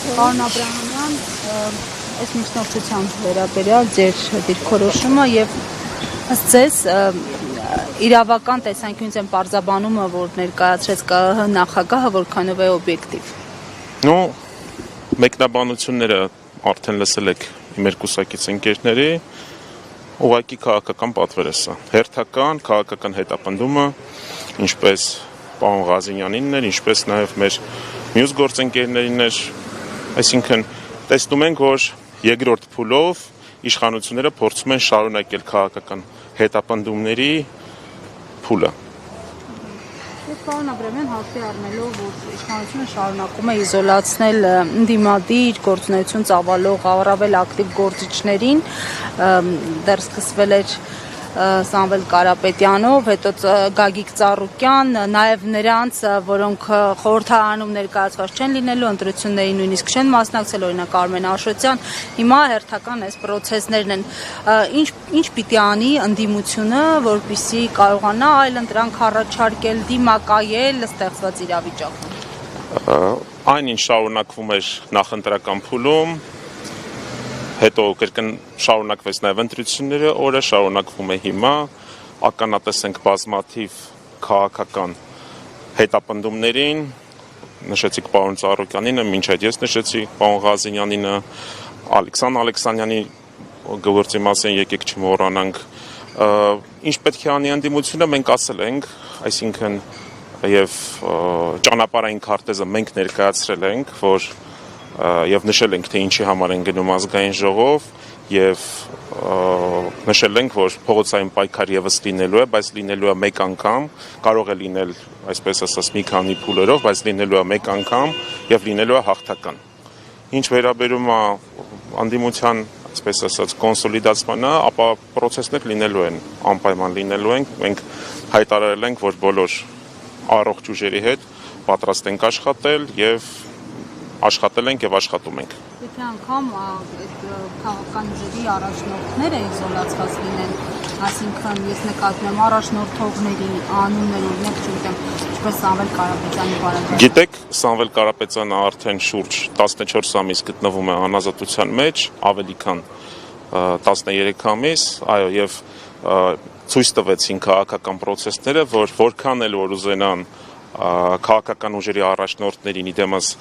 Պարոն Աբրահամյան, այս միջնորդության վերաբերյալ ձեր դիրքորոշումը եւ ըստ ձեզ իրավական տեսանկյունից են պարզաբանումը, որ ներկայացրեց ԿԸՀ նախագահը, որքանով է օբյեկտիվ։ Մեկնաբանությունները արդեն լսել եք իմ երկուսակից ընկերների, ուղղակի քաղաքական պատվեր է սա, հերթական քաղաքական հետապնդումը, ինչպես պարոն Ղազինյանինն էր, ինչպես նաև մեր մյուս գործընկերներին էր, այսինքն տեսնում ենք, որ երկրորդ փուլով իշխանությունները փորձում են շարունակել քաղաքական հետապնդումների փուլը։ Պարոն Աբրահամյան, հաշվի առնելով, որ իշխանությունը շարունակում է իզոլացնել ընդդիմադիր գործունեություն ծավալող առավել ակտիվ գործիչներին, դեռ սկսվել էր Սամվել Կարապետյանով, հետո Գագիկ Ծառուկյան, նաև նրանց, որոնք խորհրդարանում ներկայացված չեն լինելու, ընտրությունների նույնիսկ չեն մասնակցել, օրինակ Արմեն Աշոտյան, հիմա հերթական այս պրոցեսներն են։ Ինչ պիտի անի ընդդիմությունը, որպեսզի կարողանա այլընտրանք առաջարկել, դիմակայել ստեղծված իրավիճակում։ Այն ինչ շարունակվում էր նախընտրական փուլում, հետո կրկն շարունակվեց նաև ընտրությունները, օրը շարունակվում է հիմա, ականատես ենք բազմաթիվ քաղաքական հետապնդումներին, նշեցիք պարոն Ծառուկյանինը, մինչ այդ ես նշեցի պարոն Ղազինյանինը, Ալեքսան Ալեքսանյանի գործի մասին եկեք չմոռանանք, ինչ պետք է անի ընդդիմությունը, մենք ասել ենք, այսինքն եւ ճանապարհային քարտեզը մենք ներկայացրել ենք, որ եւ նշել ենք, թե ինչի համար են գնում ազգային ժողով եւ նշել ենք, որ փողոցային պայքար եւս լինելու է, բայց լինելու է մեկ անգամ, կարող է լինել, այսպես ասած, մի քանի փուլերով, բայց լինելու է մեկ անգամ եւ լինելու է հաղթական։ Ինչ վերաբերում է անդիմության, այսպես ասած, կոնսոլիդացմանը, ապա process-ներ լինելու են, անպայման լինելու են, մենք հայտարարել ենք, որ բոլոր առողջ ուժերի հետ պատրաստ ենք աշխատել եւ աշխատել ենք եւ աշխատում ենք։ Եթե անգամ քաղաքական ուժերի առաջնորդները իզոլացված լինեն, այսինքն ես նկատում եմ առաջնորդողների անուններ, օրինակ չգիտեմ, ինչպես Սամվել Կարապետյանի բարակայում։ Գիտեք, Սամվել Կարապետյանը արդեն շուրջ 14 ամիս գտնվում է անազատության մեջ, ավելի քան 13 ամիս, այո, եւ ցույց տվեցին քաղաքական process-ները, որ որքան էլ որ ուզենան քաղաքական ուժերի առաջնորդներին իդեմս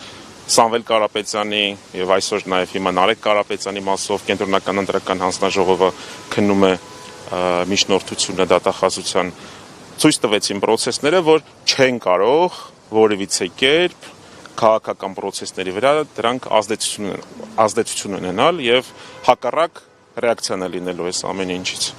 Սամվել Կարապետյանի եւ այսօր նաեւ հիմա Նարեկ Կարապետյանի մասով կենտրոնական ընտրական հանձնաժողովը քննում է միջնորդությունը դատախազության ցույց տվեցին process-ները, որ չեն կարող որևիցե կերպ քաղաքական process-ների վրա դրանք ազդեցություն ունենալ եւ հակառակ ռեակցիան լինելու է ամեն ինչից։